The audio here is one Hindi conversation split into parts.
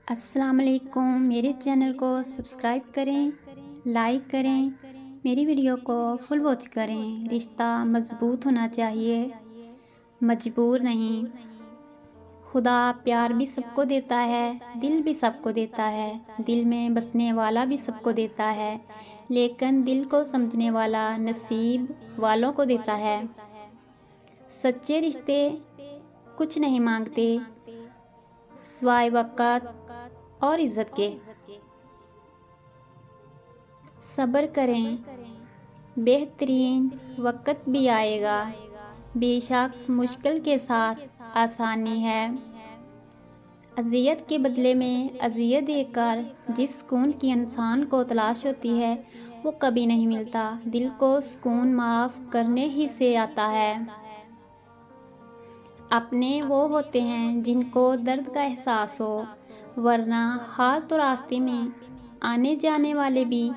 अस्सलाम वालेकुम। मेरे चैनल को सब्सक्राइब करें, लाइक करें, मेरी वीडियो को फुल वॉच करें। रिश्ता मजबूत होना चाहिए, मजबूर नहीं। खुदा प्यार भी सबको देता है, दिल भी सबको देता है, दिल में बसने वाला भी सबको देता है, लेकिन दिल को समझने वाला नसीब वालों को देता है। सच्चे रिश्ते कुछ नहीं मांगते सिवाय वक़्त और इज़्ज़त के। सब्र करें, बेहतरीन वक़्त भी आएगा। बेशक मुश्किल के साथ आसानी है। अज़ियत के बदले में अज़ियत देकर जिस सुकून की इंसान को तलाश होती है वो कभी नहीं मिलता। दिल को सुकून माफ़ करने ही से आता है। अपने वो होते हैं जिनको दर्द का एहसास हो, वरना हाल तो रास्ते में आने जाने वाले भी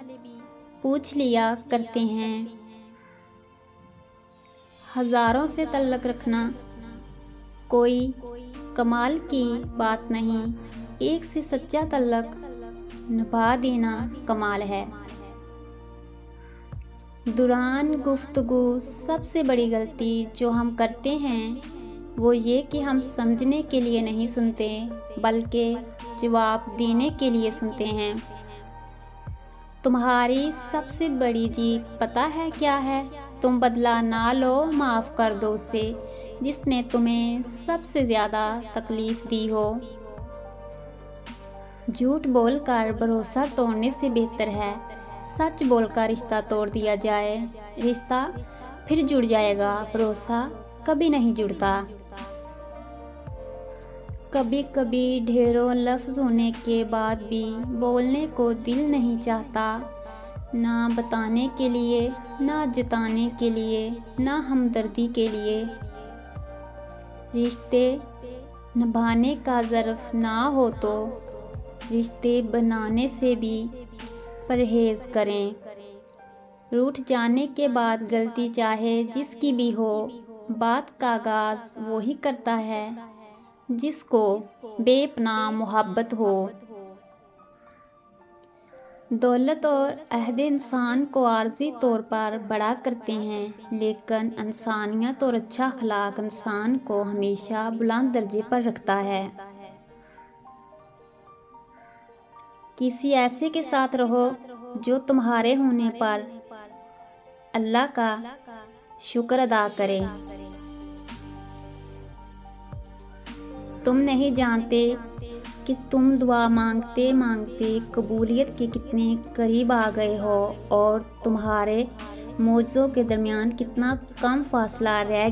पूछ लिया करते हैं। हज़ारों से तल्लक रखना कोई कमाल की बात नहीं, एक से सच्चा तल्लक निभा देना कमाल है। दौरान गुफ्तगू सबसे बड़ी गलती जो हम करते हैं वो ये कि हम समझने के लिए नहीं सुनते, बल्कि जवाब देने के लिए सुनते हैं। तुम्हारी सबसे बड़ी जीत पता है क्या है? तुम बदला ना लो, माफ़ कर दो उसे जिसने तुम्हें सबसे ज़्यादा तकलीफ़ दी हो। झूठ बोलकर भरोसा तोड़ने से बेहतर है सच बोलकर रिश्ता तोड़ दिया जाए। रिश्ता फिर जुड़ जाएगा, भरोसा कभी नहीं जुड़ता। कभी कभी ढेरों लफ्ज़ होने के बाद भी बोलने को दिल नहीं चाहता, ना बताने के लिए, ना जताने के लिए, ना हमदर्दी के लिए। रिश्ते निभाने का ज़र्फ ना हो तो रिश्ते बनाने से भी परहेज़ करें। रूठ जाने के बाद गलती चाहे जिसकी भी हो, बात का आगाज़ वही करता है जिसको बेपनाह मोहब्बत हो। दौलत और अहदे इंसान को आर्जी तौर पर बड़ा करते हैं, लेकिन इंसानियत और अच्छा अखलाक इंसान को हमेशा बुलंद दर्जे पर रखता है। किसी ऐसे के साथ रहो जो तुम्हारे होने पर अल्लाह का शुक्र अदा करे। तुम नहीं जानते कि तुम दुआ मांगते मांगते कबूलियत के कितने करीब आ गए हो और तुम्हारे मौजों के दरमियान कितना कम फासला रह